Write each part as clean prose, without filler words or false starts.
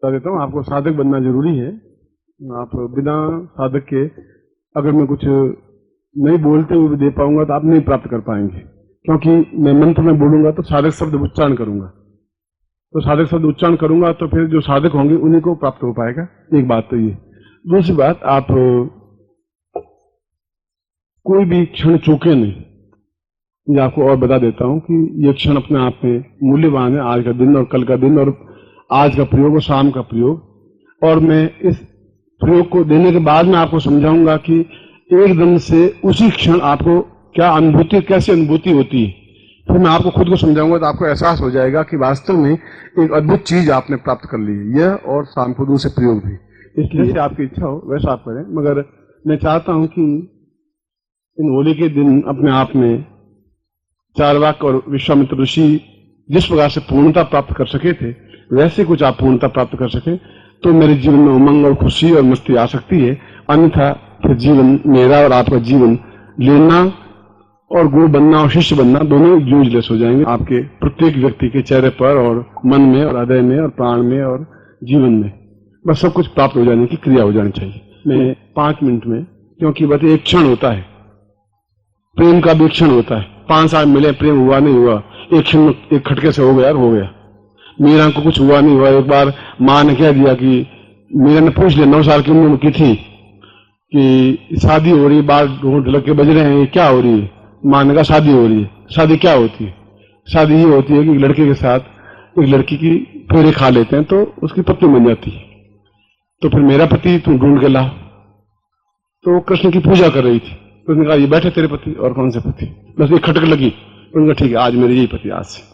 बता देता हूँ, आपको साधक बनना जरूरी है। आप बिना साधक के अगर मैं कुछ नहीं बोलते हुए भी दे पाऊंगा तो आप नहीं प्राप्त कर पाएंगे, क्योंकि मैं मंत्र में बोलूंगा तो साधक शब्द उच्चारण करूंगा, तो साधक शब्द उच्चारण करूंगा तो फिर जो साधक होंगे उन्हीं को प्राप्त हो पाएगा। एक बात तो ये। दूसरी बात, आप कोई भी क्षण चूके नहीं। ये आपको और बता देता हूं कि ये क्षण अपने आप में मूल्यवान है, आज का दिन और कल का दिन और आज का प्रयोग और शाम का प्रयोग। और मैं इस प्रयोग को देने के बाद में आपको समझाऊंगा कि एकदम से उसी क्षण आपको क्या अनुभूति, कैसी अनुभूति होती है। फिर मैं आपको खुद को समझाऊंगा तो आपको एहसास हो जाएगा कि वास्तव में एक अद्भुत चीज आपने प्राप्त कर ली है, यह और शाम को दूसरे प्रयोग भी। इसलिए आपकी इच्छा हो वैसा आप करें, मगर मैं चाहता हूं कि इन होली के दिन अपने आप में चार्वाक और विश्वामित्र ऋषि जिस प्रकार से पूर्णता प्राप्त कर सके थे, वैसे कुछ आप पूर्णता प्राप्त कर सके तो मेरे जीवन में उमंग और खुशी और मस्ती आ सकती है। अन्यथा फिर जीवन, मेरा और आपका जीवन, लेना और गुरु बनना और शिष्य बनना दोनों यूजलेस हो जाएंगे आपके प्रत्येक व्यक्ति के चेहरे पर और मन में और हृदय में और प्राण में और जीवन में। बस सब कुछ प्राप्त हो जाने की क्रिया हो जानी चाहिए। मैं 5 मिनट में, क्योंकि बस एक क्षण होता है, प्रेम का भी क्षण होता है। 5 साल मिले, प्रेम हुआ नहीं हुआ, एक क्षण एक खटके से हो गया, हो गया। मीरा को कुछ हुआ नहीं हुआ। एक बार माँ ने कह दिया कि, मीरा ने पूछ लिया 9 साल की उम्र की थी कि शादी हो रही, बाल ढोलक के बज रहे हैं, ये क्या हो रही है? माँ ने कहा शादी हो रही है। शादी क्या होती है? शादी ये होती है कि लड़के के साथ एक लड़की की फेरे खा लेते हैं तो उसकी पत्नी बन जाती है। तो फिर मेरा पति तुम ढूंढ के ला। तो कृष्ण की पूजा कर रही थी, उसने कहा ये बैठे तेरे पति। और कौन से पति? बस एक खटक लगी, उन्होंने कहा ठीक है आज मेरे यही पति आज से।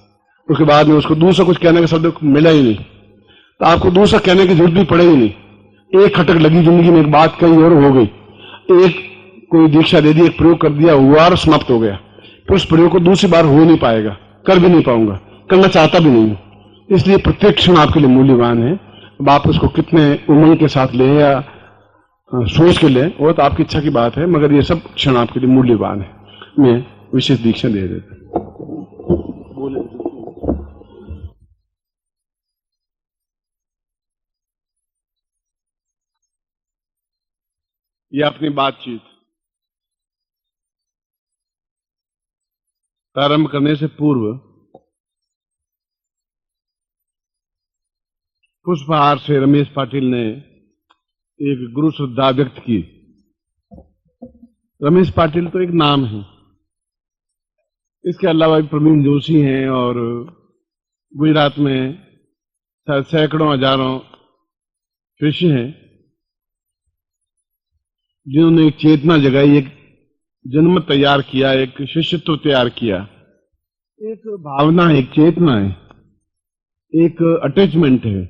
उसके बाद में उसको दूसरा कुछ कहने का शब्द मिला ही नहीं, तो आपको दूसरा कहने की जरूरत भी पड़ेगी नहीं। एक खटक लगी जिंदगी में, एक बात कही और हो गई। एक कोई दीक्षा दे दी, एक प्रयोग कर दिया, हुआ और समाप्त हो गया। फिर उस प्रयोग को दूसरी बार हो नहीं पाएगा, कर भी नहीं पाऊंगा, करना चाहता भी नहीं हूं। इसलिए प्रत्येक क्षण आपके लिए मूल्यवान है। अब आप उसको कितने उमंग के साथ लें या सोच के लें वो तो आपकी इच्छा की बात है, मगर ये सब क्षण आपके लिए मूल्यवान है। मैं विशेष दीक्षा दे देता बोले। ये अपनी बातचीत प्रारंभ करने से पूर्व पुष्पहार से रमेश पाटिल ने एक गुरु श्रद्धा व्यक्त की। रमेश पाटिल तो एक नाम है, इसके अलावा भी प्रवीण जोशी हैं और गुजरात में शायद सैकड़ों हजारों शिष्य हैं जिन्होंने एक चेतना जगाई, एक जनमत तैयार किया, एक शिष्यत्व तैयार किया। एक भावना है, एक चेतना है, एक अटैचमेंट है।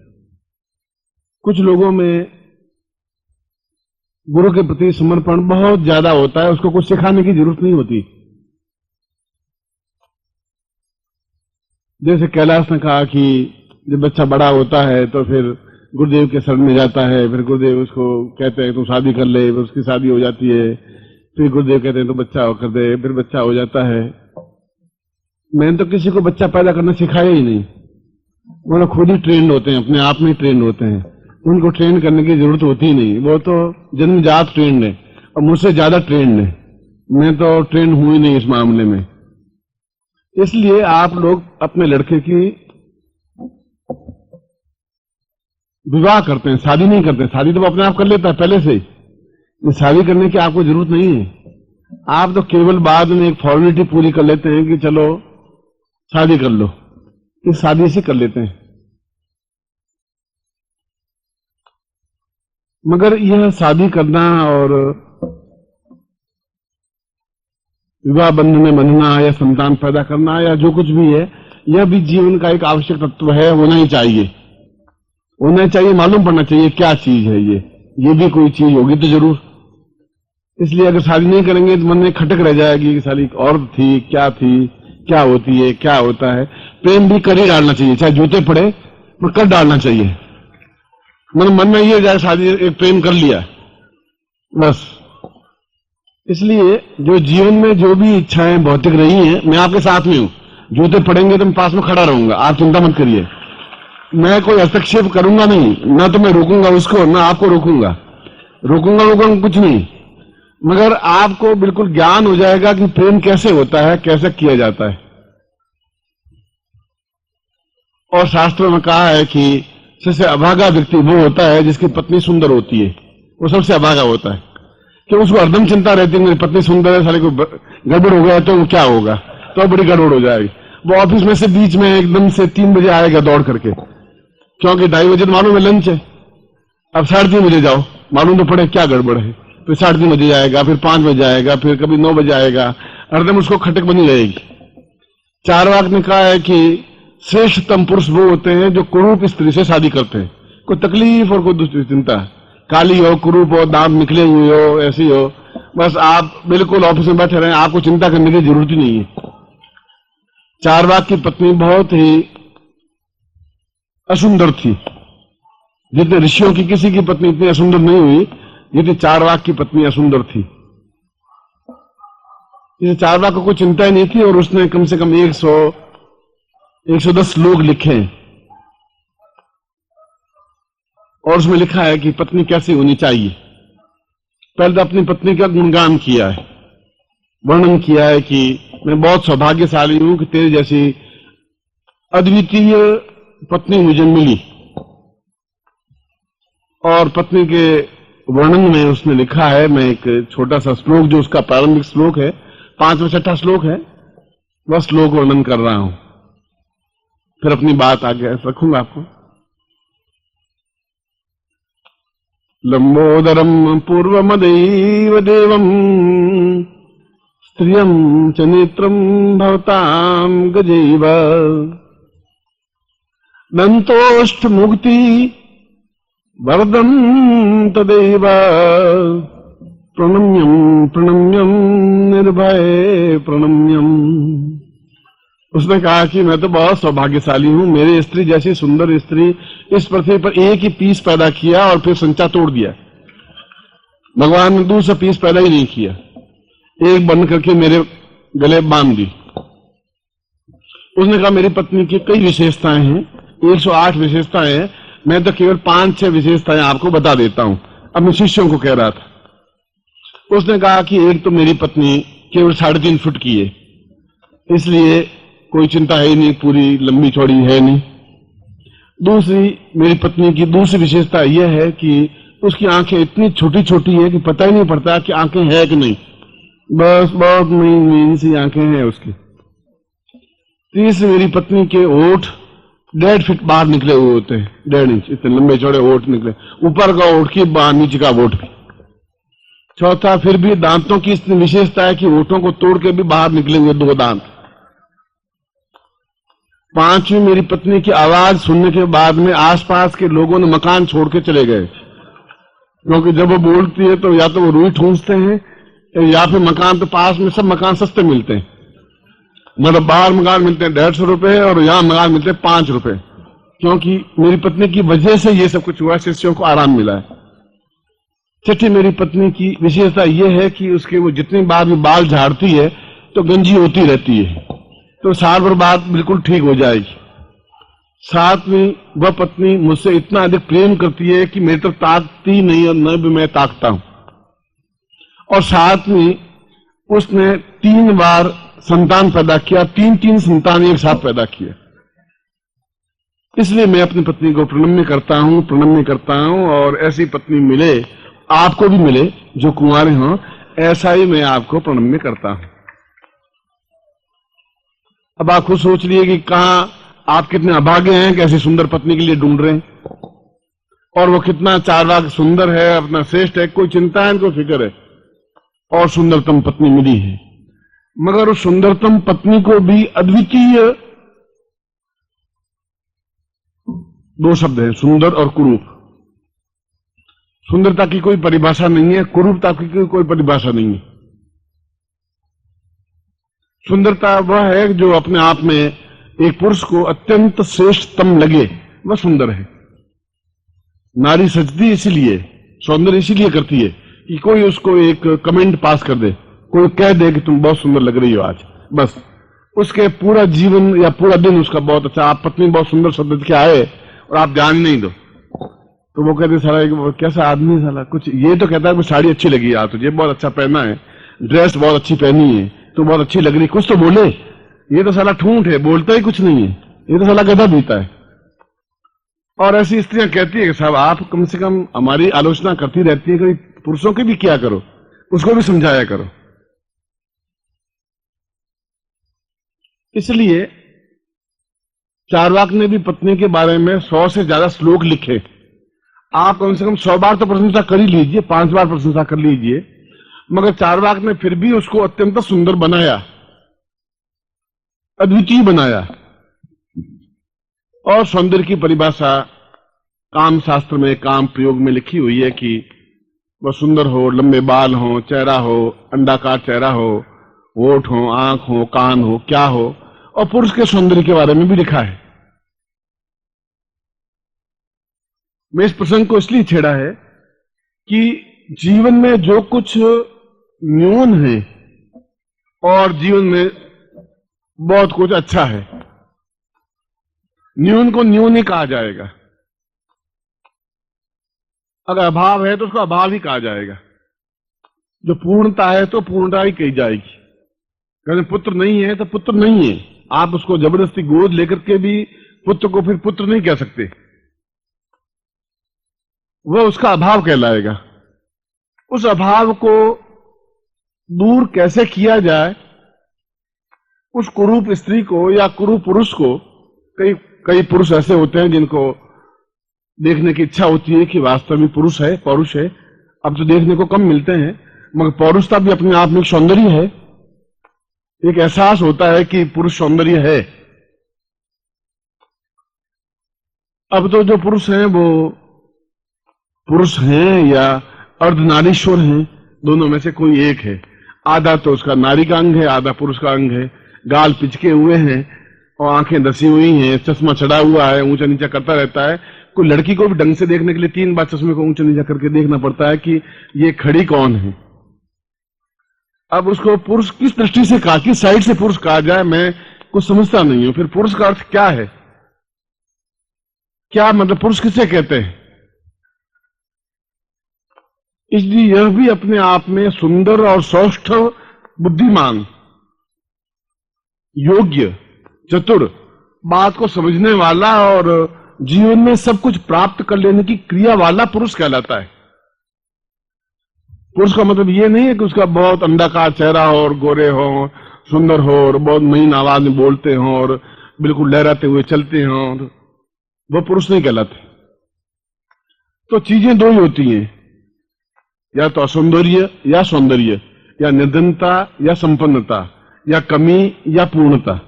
कुछ लोगों में गुरु के प्रति समर्पण बहुत ज्यादा होता है, उसको कुछ सिखाने की जरूरत नहीं होती। जैसे कैलाश ने कहा कि जब बच्चा बड़ा होता है तो फिर गुरुदेव के शरण में जाता है, फिर गुरुदेव उसको कहते हैं तू शादी कर ले, फिर उसकी शादी हो जाती है, फिर गुरुदेव कहते हैं तो बच्चा कर दे, फिर बच्चा हो जाता है। मैंने तो किसी को बच्चा पैदा करना सिखाया ही नहीं, वो लोग खुद ही ट्रेंड होते हैं, अपने आप में ट्रेंड होते हैं, उनको ट्रेन करने की जरूरत होती ही नहीं। वो तो जन्मजात ट्रेंड है और मुझसे ज्यादा ट्रेंड है, मैं तो ट्रेंड हुई नहीं इस मामले में। इसलिए आप लोग अपने लड़के की विवाह करते हैं, शादी नहीं करते। शादी तो वो अपने आप कर लेता है पहले से ही, शादी करने की आपको जरूरत नहीं है। आप तो केवल बाद में एक फॉर्मेलिटी पूरी कर लेते हैं कि चलो शादी कर लो, इस शादी से कर लेते हैं। मगर यह शादी करना और विवाह बंधन में बंधना या संतान पैदा करना या जो कुछ भी है, यह भी जीवन का एक आवश्यक तत्व है, होना ही चाहिए। होना चाहिए, मालूम पड़ना चाहिए क्या चीज है ये भी कोई चीज होगी तो जरूर। इसलिए अगर शादी नहीं करेंगे तो मन में खटक रह जाएगी कि साली और थी, क्या होती है, क्या होता है। प्रेम भी कर ही डालना चाहिए, चाहे जूते पड़े पर कर डालना चाहिए। मन में ये जाए शादी एक प्रेम कर लिया बस। इसलिए जो जीवन में जो भी इच्छाएं भौतिक रही हैं, मैं आपके साथ में हूं। जूते पड़ेंगे तो मैं पास में खड़ा रहूंगा, आप चिंता मत करिए। मैं कोई हस्तक्षेप करूंगा नहीं, ना तो मैं रोकूंगा उसको, ना आपको रोकूंगा, रोकूंगा कुछ नहीं, मगर आपको बिल्कुल ज्ञान हो जाएगा कि प्रेम कैसे होता है, कैसे किया जाता है। और शास्त्रों में कहा है कि सबसे अभागा व्यक्ति वो होता है जिसकी पत्नी सुंदर होती है, वो सबसे अभागा होता है, कि उसको हरदम चिंता रहती है मेरी पत्नी सुंदर है, साले को गड़बड़ हो गया तो क्या होगा, तो बड़ी गड़बड़ हो जाएगी। वो ऑफिस में से बीच में एकदम से 3 बजे आएगा दौड़ करके, क्योंकि 2:30 बजे मालूम है लंच है, अब 3:30 बजे जाओ, मालूम तो पड़े क्या गड़बड़ है, फिर 3:30 बजे जाएगा, फिर 5 बजे आएगा, फिर कभी 9 बजे आएगा, हरदम उसको खटक बनी रहेगी। चारवाक ने कहा है कि श्रेष्ठतम पुरुष वो होते हैं जो कुरूप स्त्री से शादी करते हैं, कोई तकलीफ और कोई दूसरी चिंता, काली हो, कुरूप हो, दांत निकले हुए हो, ऐसी हो, बस आप बिल्कुल ऑफिस में बैठे रहे, आपको चिंता करने की जरूरत ही नहीं है। चारवाक की पत्नी बहुत ही असुंदर थी, जितने ऋषियों की किसी की पत्नी इतनी असुंदर नहीं हुई जितनी चारवाक की पत्नी असुंदर थी। इसे चारवाक को कोई चिंता ही नहीं थी, और उसने कम से कम 110 श्लोक लिखे, और उसमें लिखा है कि पत्नी कैसी होनी चाहिए। पहले तो अपनी पत्नी का गुणगान किया है, वर्णन किया है कि मैं बहुत सौभाग्यशाली हूं कि तेरे जैसी अद्वितीय पत्नी मुझे मिली। और पत्नी के वर्णन में उसने लिखा है, मैं एक छोटा सा श्लोक जो उसका प्रारंभिक श्लोक है, 5वां 6वां श्लोक है, वह श्लोक वर्णन कर रहा हूं, फिर अपनी बात आगे रखूंगा आपको। लंबोदरम पूर्वमदैव देवम स्त्रियं च नेत्रम भवतां गजैव दंतोष्ठ मुक्ति वरदं तदैव प्रणम्यं प्रणम्यं निर्भय प्रणम्यं। उसने कहा कि मैं तो बहुत सौभाग्यशाली हूं, मेरी स्त्री जैसी सुंदर स्त्री इस पृथ्वी पर एक ही पीस पैदा किया और फिर संचा तोड़ दिया। भगवान ने दूसरा पीस पैदा ही नहीं किया, एक बन करके मेरे गले बांध दी। उसने कहा मेरी पत्नी की कई विशेषताएं हैं, 108 विशेषताएं हैं, मैं तो केवल 5-6 विशेषताएं आपको बता देता हूं। अपने शिष्यों को कह रहा था। उसने कहा कि एक तो मेरी पत्नी केवल 3.5 फुट की है, इसलिए कोई चिंता है ही नहीं, पूरी लंबी चौड़ी है नहीं। दूसरी, मेरी पत्नी की दूसरी विशेषता यह है कि उसकी आंखें इतनी छोटी छोटी है कि पता ही नहीं पड़ता कि आंखें है कि नहीं, बस बहुत मीन सी आंखें हैं उसकी। तीसरी, मेरी पत्नी के होठ 1.5 फीट बाहर निकले हुए होते हैं, 1.5 इंच इतने लंबे चौड़े होठ निकले, ऊपर का होठ की नीचे का होठ भी। चौथा, फिर भी दांतों की इतनी विशेषता है कि होठों को तोड़ के भी बाहर निकले हुए 2 दांत। पांचवी, मेरी पत्नी की आवाज सुनने के बाद में आसपास के लोगों ने मकान छोड़ के चले गए, क्योंकि जब वो बोलती है तो या तो वो रुई ठूंसते हैं या फिर मकान तो पास में सब मकान सस्ते मिलते हैं, मतलब बाहर मकान मिलते हैं 150 रुपए और यहां मकान मिलते हैं 5 रुपए, क्योंकि मेरी पत्नी की वजह से ये सब कुछ हुआ, शिष्यों को आराम मिला है। छठी, मेरी पत्नी की विशेषता यह है कि उसके वो जितनी बार भी बाल झाड़ती है तो गंजी होती रहती है, तो साल भर बाद बिल्कुल ठीक हो जाएगी। सातवीं, वह पत्नी मुझसे इतना अधिक प्रेम करती है कि मेरी तरफ ताकती नहीं और न भी मैं ताकता हूं। और सातवीं, उसने 3 बार संतान पैदा किया, 3 संतान एक साथ पैदा किया। इसलिए मैं अपनी पत्नी को प्रणम्य करता हूं, और ऐसी पत्नी मिले, आपको भी मिले जो कुंवारे हों, ऐसा ही मैं आपको प्रणम्य करता हूं। अब आप खुद सोच लिए कि कहां आप कितने अभागे हैं कि ऐसी सुंदर पत्नी के लिए ढूंढ रहे हैं, और वो कितना चारवाक सुंदर है, अपना श्रेष्ठ है, कोई चिंता है, इनको फिक्र है, और सुंदरतम पत्नी मिली है। मगर उस सुंदरतम पत्नी को भी अद्वितीय 2 शब्द है, सुंदर और कुरूप। सुंदरता की कोई परिभाषा नहीं है, कुरूपता की कोई परिभाषा नहीं है। सुंदरता वह है जो अपने आप में एक पुरुष को अत्यंत श्रेष्ठतम लगे, वह सुंदर है। नारी सजती इसीलिए, सौंदर्य इसीलिए करती है कि कोई उसको एक कमेंट पास कर दे, कोई कह दे कि तुम बहुत सुंदर लग रही हो आज, बस उसके पूरा जीवन या पूरा दिन उसका बहुत अच्छा। आप पत्नी बहुत सुंदर शब्द के आए, और आप ध्यान नहीं दो, तो वो कहते साला एक कैसा आदमी है साला, कुछ ये तो कहता है कि साड़ी अच्छी लगी यार तुझे, बहुत अच्छा पहना है, ड्रेस बहुत अच्छी पहनी है, तो बहुत अच्छी लग रही, कुछ तो बोले। ये तो साला ठूंठ है, बोलता ही कुछ नहीं है, ये तो साला गधा बीता है। और ऐसी स्त्रियां कहती है कि साहब आप कम से कम हमारी आलोचना करती रहती है, कोई पुरुषों की भी किया करो, उसको भी समझाया करो। इसलिए चार्वाक ने भी पत्नी के बारे में 100 से ज्यादा श्लोक लिखे। आप कम से कम 100 बार तो प्रशंसा कर ही लीजिए, 5 बार प्रशंसा कर लीजिए, मगर चार्वाक ने फिर भी उसको अत्यंत सुंदर बनाया, अद्वितीय बनाया। और सौंदर्य की परिभाषा काम शास्त्र में, काम प्रयोग में लिखी हुई है कि वह सुंदर हो, लंबे बाल हो, चेहरा हो, अंडाकार चेहरा हो, होठ हो, आंख हो, कान हो, क्या हो। और पुरुष के सौंदर्य के बारे में भी लिखा है। मैं इस प्रसंग को इसलिए छेड़ा है कि जीवन में जो कुछ न्यून है और जीवन में बहुत कुछ अच्छा है, न्यून को न्यून ही कहा जाएगा। अगर अभाव है तो उसको अभाव ही कहा जाएगा। जो पूर्णता है तो पूर्णता ही कही जाएगी। अगर पुत्र नहीं है तो पुत्र नहीं है। आप उसको जबरदस्ती गोद लेकर के भी पुत्र को फिर पुत्र नहीं कह सकते, वह उसका अभाव कहलाएगा। उस अभाव को दूर कैसे किया जाए, उस कुरूप स्त्री को या कुरूप पुरुष को, कई पुरुष ऐसे होते हैं जिनको देखने की इच्छा होती है कि वास्तव में पुरुष है, पौरुष है। अब तो देखने को कम मिलते हैं, मगर पौरुषता भी अपने आप में एक सौंदर्य है। एक एहसास होता है कि पुरुष सौंदर्य है। अब तो जो पुरुष हैं वो पुरुष हैं या अर्धनारीश्वर हैं, दोनों में से कोई एक है। आधा तो उसका नारी का अंग है, आधा पुरुष का अंग है। गाल पिचके हुए हैं और आंखें धसी हुई हैं, चश्मा चढ़ा हुआ है, ऊंचा नीचा करता रहता है। कोई लड़की को भी ढंग से देखने के लिए 3 बार चश्मे को ऊंचा नीचा करके देखना पड़ता है कि ये खड़ी कौन है। अब उसको पुरुष किस दृष्टि से कहा, किस साइड से पुरुष कहा जाए, मैं कुछ समझता नहीं हूं। फिर पुरुष का अर्थ क्या है, क्या मतलब पुरुष किसे कहते हैं? इसलिए यह भी अपने आप में सुंदर और सौष्ठ, बुद्धिमान, योग्य, चतुर, बात को समझने वाला और जीवन में सब कुछ प्राप्त कर लेने की क्रिया वाला पुरुष कहलाता है। पुरुष का मतलब यह नहीं है कि उसका बहुत अंडाकार चेहरा हो और गोरे हो, सुंदर हो और बहुत महीन आवाज में बोलते हो और बिल्कुल लहराते हुए चलते हो, वो पुरुष नहीं कहलाते। तो चीजें दो ही होती हैं, या तो असौंदर्य या सौंदर्य, या निर्धनता या संपन्नता, या कमी या पूर्णता।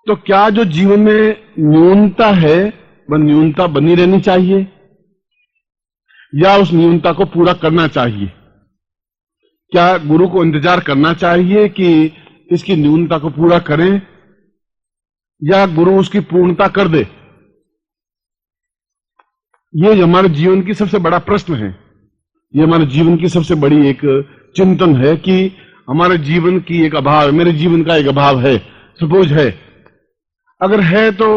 तो क्या जो जीवन में न्यूनता है वह न्यूनता बनी रहनी चाहिए या उस न्यूनता को पूरा करना चाहिए? क्या गुरु को इंतजार करना चाहिए कि इसकी न्यूनता को पूरा करें या गुरु उसकी पूर्णता कर दे? ये हमारे जीवन की सबसे बड़ा प्रश्न है। ये हमारे जीवन की सबसे बड़ी एक चिंतन है कि हमारे जीवन की एक अभाव, मेरे जीवन का एक अभाव है, सपोज है। अगर है तो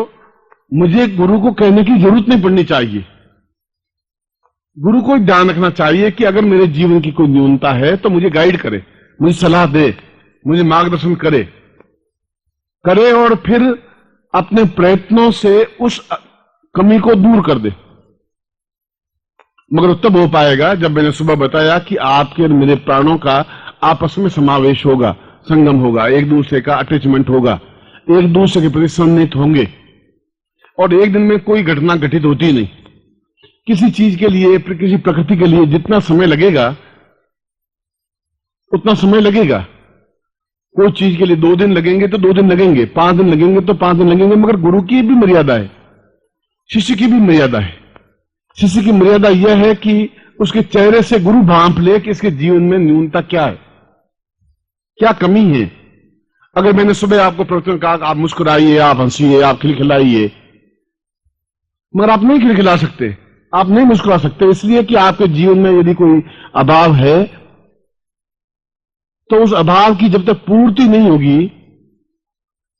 मुझे गुरु को कहने की जरूरत नहीं पड़नी चाहिए। गुरु को ध्यान रखना चाहिए कि अगर मेरे जीवन की कोई न्यूनता है तो मुझे गाइड करे, मुझे सलाह दे, मुझे मार्गदर्शन करे और फिर अपने प्रयत्नों से उस कमी को दूर कर दे। मगर तब हो पाएगा जब मैंने सुबह बताया कि आपके और मेरे प्राणों का आपस में समावेश होगा, संगम होगा, एक दूसरे का अटैचमेंट होगा, एक दूसरे के प्रति सन्निहित होंगे। और एक दिन में कोई घटना घटित होती नहीं। किसी चीज के लिए, किसी प्रकृति के लिए जितना समय लगेगा उतना समय लगेगा। कोई चीज के लिए 2 दिन लगेंगे तो 2 दिन लगेंगे, 5 दिन लगेंगे तो 5 दिन लगेंगे। मगर गुरु की भी मर्यादा है, शिष्य की भी मर्यादा है। शिष्य की मर्यादा यह है कि उसके चेहरे से गुरु भांप ले कि इसके जीवन में न्यूनता क्या है, क्या कमी है। अगर मैंने सुबह आपको प्रवचन कहा आप मुस्कुराइए, आप हंसिए, आप खिलखिलाइए, मगर आप नहीं खिलखिला सकते, आप नहीं मुस्कुरा सकते, इसलिए कि आपके जीवन में यदि कोई अभाव है तो उस अभाव की जब तक पूर्ति नहीं होगी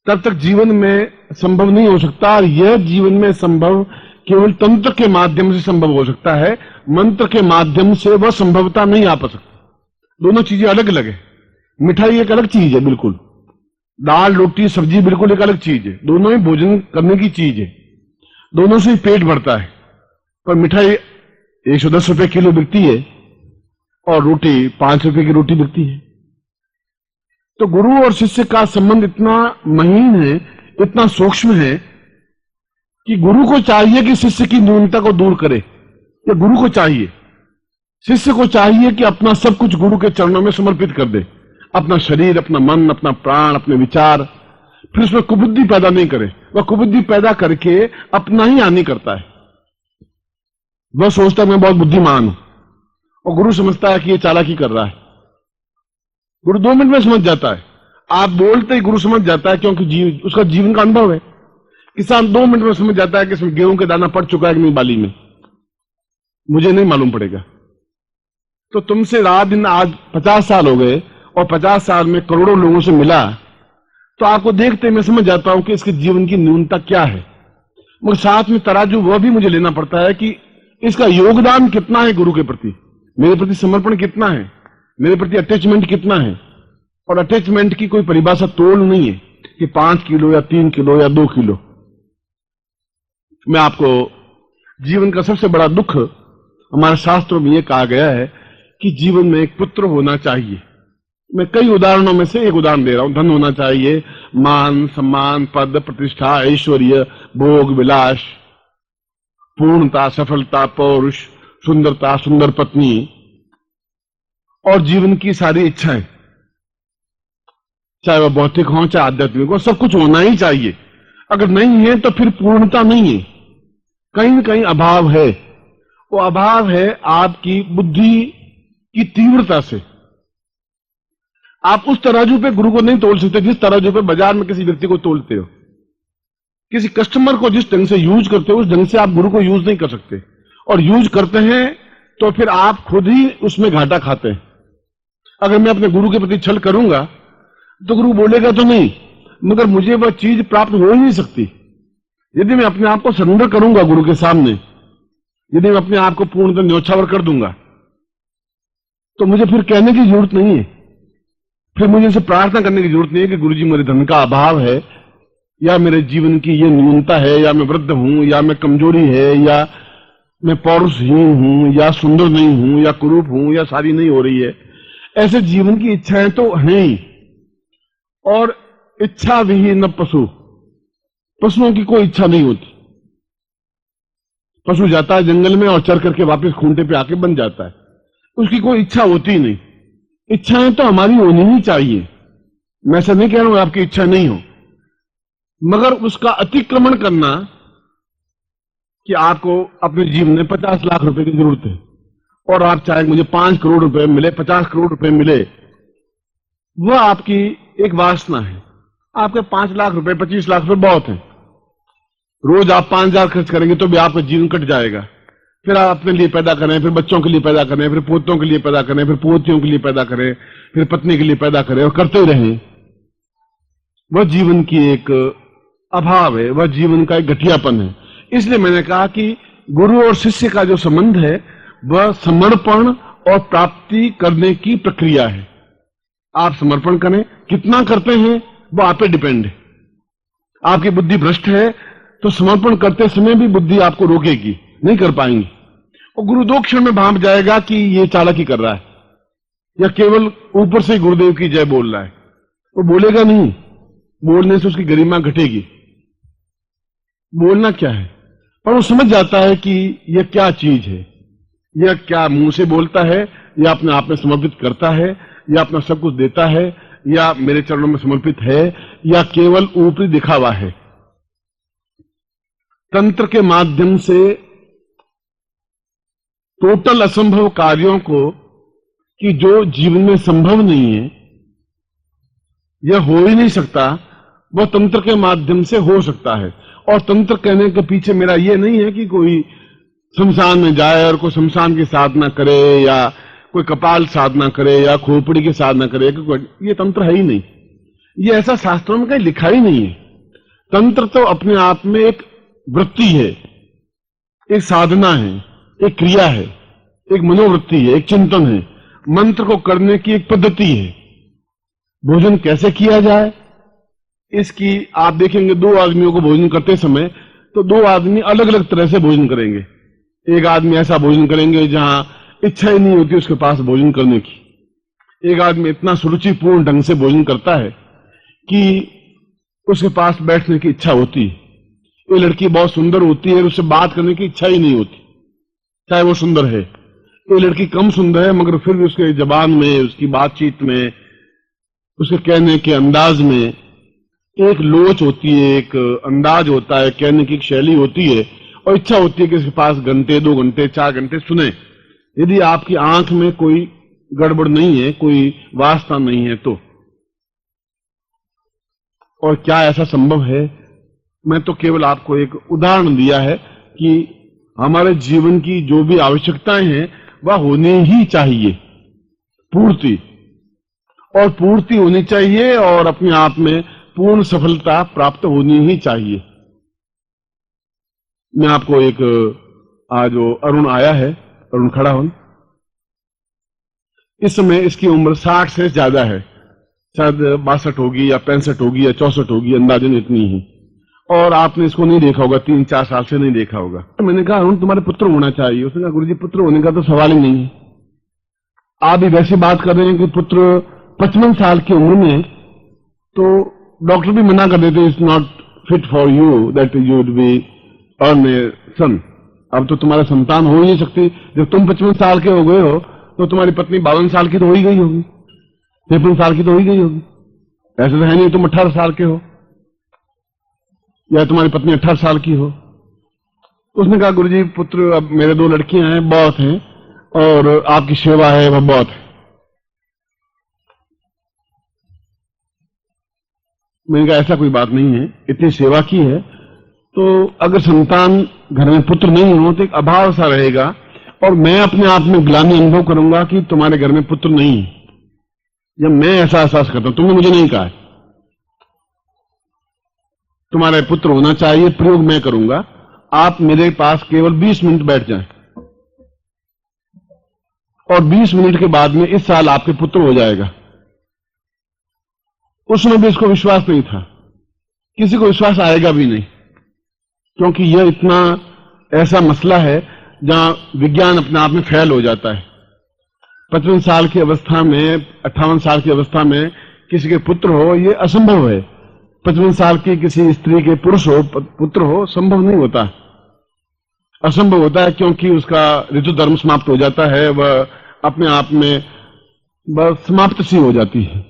तब तक जीवन में संभव नहीं हो सकता। और यह जीवन में संभव केवल तंत्र के माध्यम से संभव हो सकता है, मंत्र के माध्यम से वह संभवता नहीं आ सकती। दोनों चीजें अलग अलग है। मिठाई एक अलग चीज है, बिल्कुल। दाल रोटी सब्जी बिल्कुल एक अलग चीज है। दोनों ही भोजन करने की चीज है, दोनों से ही पेट भरता है। पर मिठाई 110 रुपए किलो बिकती है और रोटी 5 रुपए की रोटी बिकती है। तो गुरु और शिष्य का संबंध इतना महीन है, इतना सूक्ष्म है कि गुरु को चाहिए कि शिष्य की न्यूनता को दूर करे, या गुरु को चाहिए शिष्य को चाहिए कि अपना सब कुछ गुरु के चरणों में समर्पित कर दे, अपना शरीर, अपना मन, अपना प्राण, अपने विचार। फिर उसमें कुबुद्धि पैदा नहीं करे। वह कुबुद्धि पैदा करके अपना ही हानि करता है। वह सोचता है मैं बहुत बुद्धिमान हूं, और गुरु समझता है कि ये चालाकी कर रहा है। गुरु 2 मिनट में समझ जाता है। आप बोलते ही गुरु समझ जाता है, क्योंकि उसका जीवन का अनुभव है। किसान 2 मिनट में समझ जाता है कि इसमें गेहूं के दाना पड़ चुका है कि नहीं बाली में, मुझे नहीं मालूम पड़ेगा। तो तुमसे रात दिन आज 50 साल हो गए, और 50 साल में करोड़ों लोगों से मिला, तो आपको देखते मैं समझ जाता हूं कि इसके जीवन की न्यूनता क्या है। मगर साथ में तराजू वह भी मुझे लेना पड़ता है कि इसका योगदान कितना है गुरु के प्रति, मेरे प्रति समर्पण कितना है, मेरे प्रति अटैचमेंट कितना है। और अटैचमेंट की कोई परिभाषा तोड़ नहीं है कि 5 किलो या 3 किलो या 2 किलो। मैं आपको जीवन का सबसे बड़ा दुख, हमारे शास्त्रों में यह कहा गया है कि जीवन में एक पुत्र होना चाहिए। मैं कई उदाहरणों में से एक उदाहरण दे रहा हूं। धन होना चाहिए, मान सम्मान, पद प्रतिष्ठा, ऐश्वर्य, भोग विलास, पूर्णता, सफलता, पौरुष, सुंदरता, सुंदर पत्नी, और जीवन की सारी इच्छाएं, चाहे वह भौतिक हो चाहे आध्यात्मिक हो, सब कुछ होना ही चाहिए। अगर नहीं है तो फिर पूर्णता नहीं है, कहीं न कहीं अभाव है। वो अभाव है आपकी बुद्धि की तीव्रता से। आप उस तराजू पे गुरु को नहीं तोल सकते जिस तराजू पे बाजार में किसी व्यक्ति को तोलते हो। किसी कस्टमर को जिस ढंग से यूज करते हो उस ढंग से आप गुरु को यूज नहीं कर सकते, और यूज करते हैं तो फिर आप खुद ही उसमें घाटा खाते हैं। अगर मैं अपने गुरु के प्रति छल करूंगा तो गुरु बोलेगा तो नहीं, मगर मुझे वह चीज प्राप्त हो ही नहीं सकती। यदि मैं अपने आप को सरेंडर करूंगा गुरु के सामने, यदि मैं अपने आप को पूर्णतः न्योछावर कर दूंगा, तो मुझे फिर कहने की जरूरत नहीं है, फिर मुझे इनसे प्रार्थना करने की जरूरत नहीं है कि गुरुजी मेरे धन का अभाव है, या मेरे जीवन की ये न्यूनता है, या मैं वृद्ध हूं, या मैं कमजोरी है, या मैं पौरुषहीन हूं, या सुंदर नहीं हूं, या कुरूप हूं, या शादी नहीं हो रही है। ऐसे जीवन की इच्छाएं तो हैं ही। और इच्छा विहीन पशु, पशुओं की कोई इच्छा नहीं होती। पशु जाता है जंगल में और चर करके वापस खूंटे पे आके बन जाता है, उसकी कोई इच्छा होती ही नहीं। इच्छाएं तो हमारी होनी ही चाहिए, मैं ऐसा नहीं कह रहा हूं आपकी इच्छा नहीं हो, मगर उसका अतिक्रमण करना कि आपको अपने जीवन में 50 लाख रुपए की जरूरत है और आप चाहे मुझे 5 करोड़ रुपए मिले, 50 करोड़ रुपए मिले, वह आपकी एक वासना है। आपके 5 लाख रुपए 25 लाख रुपए बहुत है, रोज आप 5,000 खर्च करेंगे तो भी आपका जीवन कट जाएगा। फिर आप अपने लिए पैदा करें, फिर बच्चों के लिए पैदा करें, फिर पोतों के लिए पैदा करें, फिर पोतियों के लिए पैदा करें, फिर पत्नी के लिए पैदा करें, और करते ही रहें। वह जीवन की एक अभाव है, वह जीवन का एक घटियापन है। इसलिए मैंने कहा कि गुरु और शिष्य का जो संबंध है वह समर्पण और प्राप्ति करने की प्रक्रिया है। आप समर्पण करें, कितना करते हैं वो आप पे डिपेंड है। आपकी बुद्धि भ्रष्ट है तो समर्पण करते समय भी बुद्धि आपको रोकेगी, नहीं कर पाएंगी, और गुरु 2 क्षण में भांप जाएगा कि ये चालाकी कर रहा है या केवल ऊपर से गुरुदेव की जय बोल रहा है। वो बोलेगा नहीं, बोलने से उसकी गरिमा घटेगी। बोलना क्या है, पर वो समझ जाता है कि यह क्या चीज है, यह क्या मुंह से बोलता है, या अपने आप में समर्पित करता है, या अपना सब कुछ देता है, या मेरे चरणों में समर्पित है, या केवल ऊपरी दिखावा है। तंत्र के माध्यम से टोटल असंभव कार्यों को, कि जो जीवन में संभव नहीं है, यह हो ही नहीं सकता, वह तंत्र के माध्यम से हो सकता है। और तंत्र कहने के पीछे मेरा यह नहीं है कि कोई शमशान में जाए और कोई शमशान की साधना करे, या कोई कपाल साधना करे, या खोपड़ी की साधना करे, ये तंत्र है ही नहीं। ये ऐसा शास्त्रों में कहीं लिखा ही नहीं है। तंत्र तो अपने आप में एक वृत्ति है, एक साधना है, एक क्रिया है, एक मनोवृत्ति है, एक चिंतन है। मंत्र को करने की एक पद्धति है। भोजन कैसे किया जाए इसकी आप देखेंगे, दो आदमियों को भोजन करते समय तो दो आदमी अलग अलग तरह से भोजन करेंगे। एक आदमी ऐसा भोजन करेंगे जहां इच्छा ही नहीं होती उसके पास भोजन करने की। एक आदमी इतना सुरुचिपूर्ण ढंग से भोजन करता है कि उसके पास बैठने की इच्छा होती है। ये लड़की बहुत सुंदर होती है, उससे बात करने की इच्छा ही नहीं होती, चाहे वो सुंदर है। ये लड़की कम सुंदर है मगर फिर भी उसके जबान में, उसकी बातचीत में, उसके कहने के अंदाज में एक लोच होती है, एक अंदाज होता है, कहने की एक शैली होती है और इच्छा होती है कि इसके पास घंटे, 2 घंटे, 4 घंटे सुने। यदि आपकी आंख में कोई गड़बड़ नहीं है, कोई वास्ता नहीं है तो। और क्या ऐसा संभव है? मैं तो केवल आपको एक उदाहरण दिया है कि हमारे जीवन की जो भी आवश्यकताएं हैं वह होनी ही चाहिए, पूर्ति, और पूर्ति होनी चाहिए और अपने आप में पूर्ण सफलता प्राप्त होनी ही चाहिए। मैं आपको एक आज जो अरुण आया है, अरुण खड़ा हो, इस समय इसकी उम्र 60 से ज्यादा है, शायद 62 होगी या 65 होगी या 64 होगी, अंदाजन इतनी ही। और आपने इसको नहीं देखा होगा, 3-4 साल से नहीं देखा होगा। तो मैंने कहा अरुण तुम्हारे पुत्र होना चाहिए। उसने कहा गुरुजी पुत्र होने का तो सवाल ही नहीं है। आप भी वैसे बात कर रहे हैं कि पुत्र 55 साल की उम्र में, तो डॉक्टर भी मना कर देते, it's not fit for you that you would be earn a son. अब तो तुम्हारा संतान हो ही नहीं सकती। जब तुम 55 साल के हो गए हो तो तुम्हारी पत्नी 52 साल की तो हो ही गई होगी, 53 साल की तो हो ही गई होगी। ऐसे तो है नहीं तुम 18 साल के हो या तुम्हारी पत्नी 18 साल की हो। उसने कहा गुरुजी पुत्र, अब मेरे 2 लड़कियां हैं, बहुत हैं, और आपकी सेवा है वह बहुत है। मैंने कहा ऐसा कोई बात नहीं है, इतनी सेवा की है तो अगर संतान घर में पुत्र नहीं हो तो एक अभाव सा रहेगा, और मैं अपने आप में ग्लानि अनुभव करूंगा कि तुम्हारे घर में पुत्र नहीं है। जब मैं ऐसा एहसास करता हूं, तुमने मुझे नहीं कहा है तुम्हारे पुत्र होना चाहिए, प्रयोग मैं करूंगा। आप मेरे पास केवल 20 मिनट बैठ जाएं और 20 मिनट के बाद में इस साल आपके पुत्र हो जाएगा। उसमें भी इसको विश्वास नहीं था, किसी को विश्वास आएगा भी नहीं, क्योंकि यह इतना ऐसा मसला है जहां विज्ञान अपने आप में फेल हो जाता है। 55 साल की अवस्था में, 58 साल की अवस्था में किसी के पुत्र हो यह असंभव है। 55 साल की किसी स्त्री के पुरुष हो पुत्र हो संभव नहीं होता, असंभव होता है, क्योंकि उसका ऋतु धर्म समाप्त हो जाता है, वह अपने आप में बस समाप्त सी हो जाती है।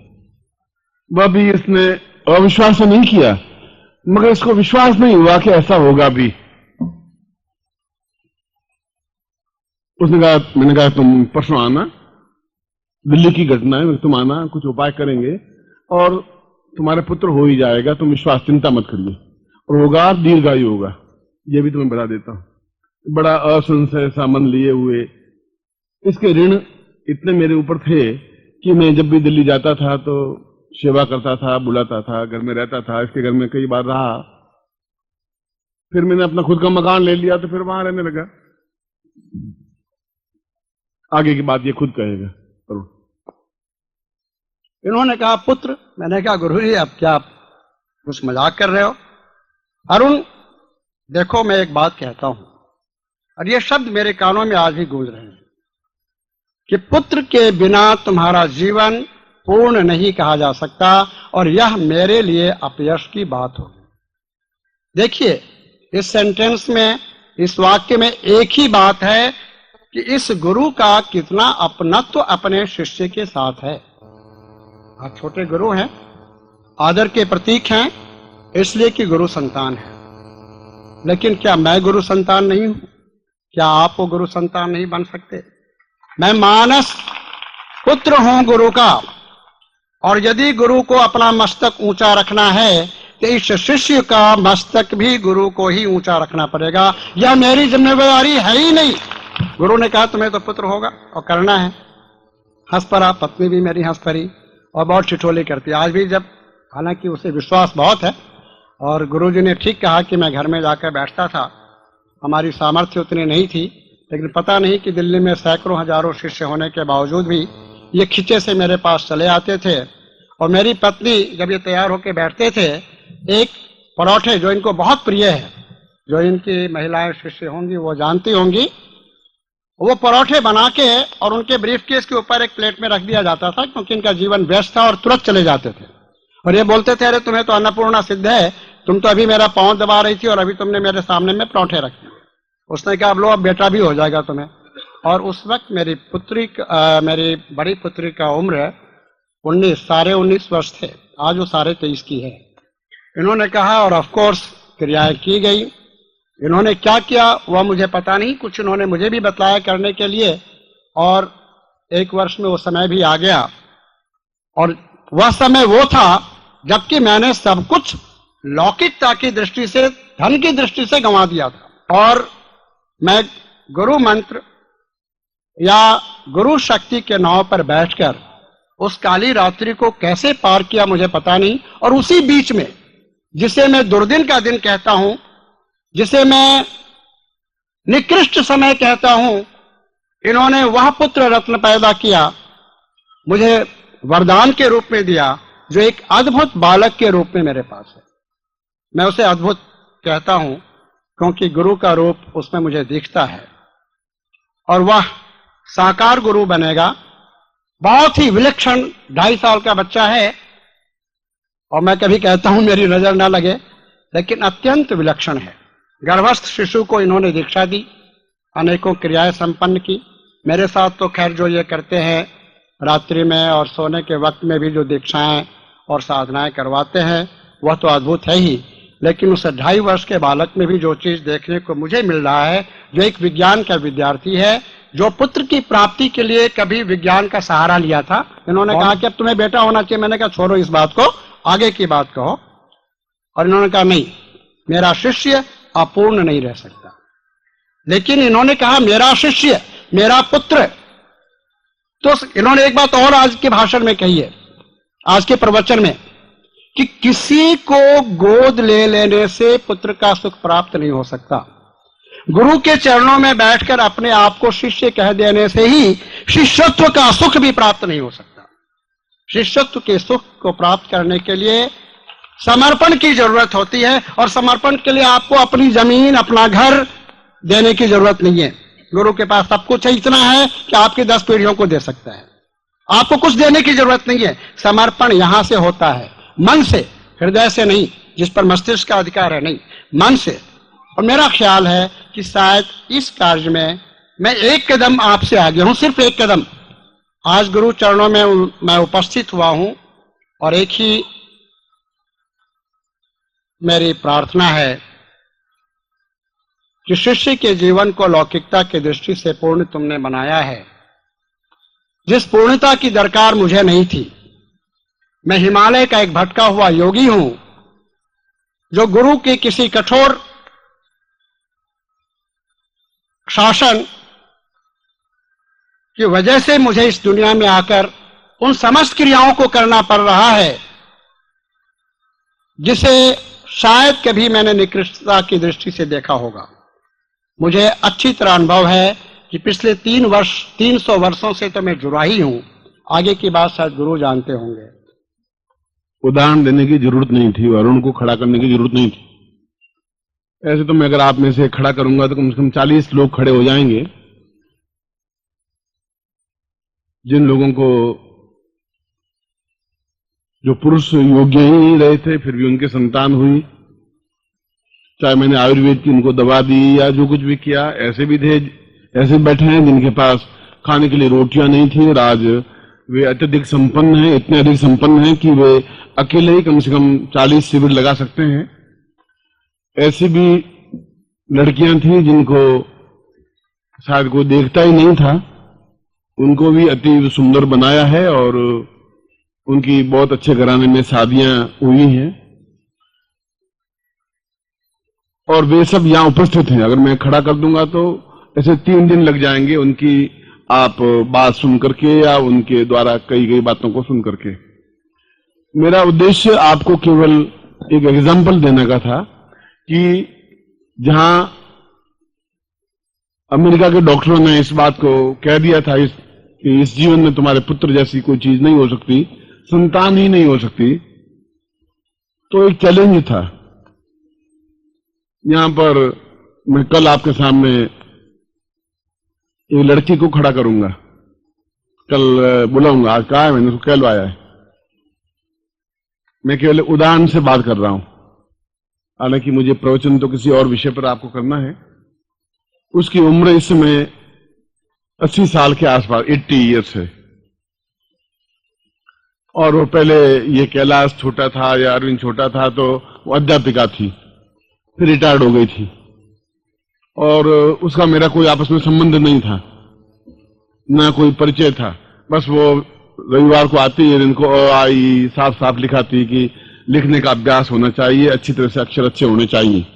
वह भी इसने अविश्वास से नहीं किया, मगर इसको विश्वास नहीं हुआ कि ऐसा होगा भी। उसने कहा, मैंने कहा तुम परसों आना, दिल्ली की घटना है, तुम आना, कुछ उपाय करेंगे और तुम्हारे पुत्र हो ही जाएगा, तुम विश्वास चिंता मत करिए, और होगा, दीर्घायु होगा। यह भी तुम्हें बता देता हूं। बड़ा असंशय सा मन लिए हुए, इसके ऋण इतने मेरे ऊपर थे कि मैं जब भी दिल्ली जाता था तो सेवा करता था, बुलाता था, घर में रहता था, इसके घर में कई बार रहा। फिर मैंने अपना खुद का मकान ले लिया तो फिर वहां रहने लगा। आगे की बात ये खुद कहेगा। इन्होंने कहा पुत्र। मैंने कहा गुरुजी अब क्या आप कुछ मजाक कर रहे हो? अरुण देखो मैं एक बात कहता हूं, और ये शब्द मेरे कानों में आज भी गूंज रहे हैं कि पुत्र के बिना तुम्हारा जीवन पूर्ण नहीं कहा जा सकता, और यह मेरे लिए अपयश की बात होगी। देखिए इस सेंटेंस में, इस वाक्य में एक ही बात है कि इस गुरु का कितना अपनत्व अपने शिष्य के साथ है। आप छोटे गुरु हैं, आदर के प्रतीक हैं, इसलिए कि गुरु संतान है। लेकिन क्या मैं गुरु संतान नहीं हूं? क्या आप वो गुरु संतान नहीं बन सकते? मैं मानस पुत्र हूं गुरु का, और यदि गुरु को अपना मस्तक ऊंचा रखना है तो इस शिष्य का मस्तक भी गुरु को ही ऊंचा रखना पड़ेगा। यह मेरी जिम्मेदारी है ही नहीं। गुरु ने कहा तुम्हें तो पुत्र होगा और करना है। हंस पड़ा, पत्नी भी मेरी हंस पड़ी और बहुत ठिठोली करती है। आज भी जब हालांकि उसे विश्वास बहुत है और गुरुजी ने ठीक कहा कि मैं घर में जाकर बैठता था। हमारी सामर्थ्य उतनी नहीं थी, लेकिन पता नहीं कि दिल्ली में सैकड़ों हजारों शिष्य होने के बावजूद भी ये खिंचे से मेरे पास चले आते थे। और मेरी पत्नी जब ये तैयार होकर बैठते थे, एक पराठे जो इनको बहुत प्रिय है, जो इनकी महिलाएं शिष्य होंगी वो जानती होंगी, वो पराठे बना के और उनके ब्रीफकेस के ऊपर एक प्लेट में रख दिया जाता था, क्योंकि इनका जीवन व्यस्त था और तुरंत चले जाते थे। और ये बोलते थे, अरे तुम्हें तो अन्नपूर्णा सिद्ध है, तुम तो अभी मेरा पांव दबा रही थी और अभी तुमने मेरे सामने में पराठे रखे। उसने कहा, अब लो, अब बेटा भी हो जाएगा तुम्हें। और उस वक्त मेरी बड़ी पुत्री का उम्र 19 वर्ष थे। आज वो 23.5 की है। इन्होंने कहा और ऑफ कोर्स क्रियाएं की गई। इन्होंने क्या किया वह मुझे पता नहीं, कुछ इन्होंने मुझे भी बतलाया करने के लिए, और 1 वर्ष में वो समय भी आ गया। और वह समय वो था जबकि मैंने सब कुछ लौकिकता की दृष्टि से, धन की दृष्टि से गंवा दिया था। और मैं गुरु मंत्र या गुरु शक्ति के नाव पर बैठकर उस काली रात्रि को कैसे पार किया मुझे पता नहीं। और उसी बीच में, जिसे मैं दुर्दिन का दिन कहता हूं, जिसे मैं निकृष्ट समय कहता हूं, इन्होंने वह पुत्र रत्न पैदा किया, मुझे वरदान के रूप में दिया, जो एक अद्भुत बालक के रूप में मेरे पास है। मैं उसे अद्भुत कहता हूं क्योंकि गुरु का रूप उसमें मुझे दिखता है। और वह साकार गुरु बनेगा। बहुत ही विलक्षण 2.5 साल का बच्चा है, और मैं कभी कहता हूं मेरी नजर ना लगे, लेकिन अत्यंत विलक्षण है। गर्भस्थ शिशु को इन्होंने दीक्षा दी, अनेकों क्रियाएं संपन्न की। मेरे साथ तो खैर जो ये करते हैं रात्रि में और सोने के वक्त में भी जो दीक्षाएं और साधनाएं करवाते हैं, वह तो अद्भुत है ही, लेकिन उस 2.5 वर्ष के बालक में भी जो चीज देखने को मुझे मिल रहा है, जो एक विज्ञान का विद्यार्थी है, जो पुत्र की प्राप्ति के लिए कभी विज्ञान का सहारा लिया था। इन्होंने कहा कि अब तुम्हें बेटा होना चाहिए। मैंने कहा छोड़ो इस बात को, आगे की बात कहो। और इन्होंने कहा नहीं, मेरा शिष्य अपूर्ण नहीं रह सकता। लेकिन इन्होंने कहा मेरा शिष्य, मेरा पुत्र। तो इन्होंने एक बात और आज के भाषण में कही है, आज के प्रवचन में, कि किसी को गोद ले लेने से पुत्र का सुख प्राप्त नहीं हो सकता। गुरु के चरणों में बैठकर अपने आप को शिष्य कह देने से ही शिष्यत्व का सुख भी प्राप्त नहीं हो सकता। शिष्यत्व के सुख को प्राप्त करने के लिए समर्पण की जरूरत होती है, और समर्पण के लिए आपको अपनी जमीन, अपना घर देने की जरूरत नहीं है। गुरु के पास सब कुछ है, इतना है कि आपकी 10 पीढ़ियों को दे सकता है। आपको कुछ देने की जरूरत नहीं है। समर्पण यहां से होता है, मन से, हृदय से नहीं, जिस पर मस्तिष्क का अधिकार है, नहीं, मन से। और मेरा ख्याल है कि शायद इस कार्य में मैं एक कदम आपसे आगे हूं, सिर्फ एक कदम। आज गुरु चरणों में मैं उपस्थित हुआ हूं, और एक ही मेरी प्रार्थना है कि शिष्य के जीवन को लौकिकता की दृष्टि से पूर्ण तुमने बनाया है, जिस पूर्णता की दरकार मुझे नहीं थी। मैं हिमालय का एक भटका हुआ योगी हूं, जो गुरु के किसी कठोर शासन की वजह से मुझे इस दुनिया में आकर उन समस्त क्रियाओं को करना पड़ रहा है, जिसे शायद कभी मैंने निकृष्टता की दृष्टि से देखा होगा। मुझे अच्छी तरह अनुभव है कि पिछले 300 वर्षों से तो मैं जुड़ा ही हूं। आगे की बात शायद गुरु जानते होंगे। उदाहरण देने की जरूरत नहीं थी, वरुण को खड़ा करने की जरूरत नहीं थी। ऐसे तो मैं अगर आप में से खड़ा करूंगा तो कम से कम 40 लोग खड़े हो जाएंगे, जिन लोगों को, जो पुरुष योग्य ही नहीं रहे थे, फिर भी उनके संतान हुई। चाहे मैंने आयुर्वेद की उनको दवा दी या जो कुछ भी किया, ऐसे भी थे, ऐसे बैठे हैं जिनके पास खाने के लिए रोटियां नहीं थी, और आज वे अत्यधिक संपन्न हैं, इतने अधिक संपन्न हैं कि वे अकेले ही कम से कम 40 शिविर लगा सकते हैं। ऐसी भी लड़कियां थी जिनको शायद कोई देखता ही नहीं था, उनको भी अति सुंदर बनाया है, और उनकी बहुत अच्छे घराने में शादियां हुई हैं, और वे सब यहां उपस्थित हैं। अगर मैं खड़ा कर दूंगा तो ऐसे 3 दिन लग जाएंगे उनकी आप बात सुन करके, या उनके द्वारा कही गई बातों को सुन करके। मेरा उद्देश्य आपको केवल एक एग्जाम्पल देने का था कि जहां अमेरिका के डॉक्टरों ने इस बात को कह दिया था कि इस जीवन में तुम्हारे पुत्र जैसी कोई चीज नहीं हो सकती, संतान ही नहीं हो सकती, तो एक चैलेंज था। यहां पर मैं कल आपके सामने एक लड़की को खड़ा करूंगा, कल बुलाऊंगा, आज कहा है मैंने, उसको कहलवाया है। मैं केवल उदाहरण से बात कर रहा हूं, हालांकि मुझे प्रवचन तो किसी और विषय पर आपको करना है। उसकी उम्र इस समय 80 साल के आसपास, 80 ईयर्स है, और वो पहले ये कैलाश छोटा था या अरविंद छोटा था तो वो अध्यापिका थी, फिर रिटायर्ड हो गई थी, और उसका मेरा कोई आपस में संबंध नहीं था, ना कोई परिचय था। बस वो रविवार को आती है, इनको आई साफ साफ लिखाती कि लिखने का अभ्यास होना चाहिए, अच्छी तरह से अक्षर अच्छे होने चाहिए।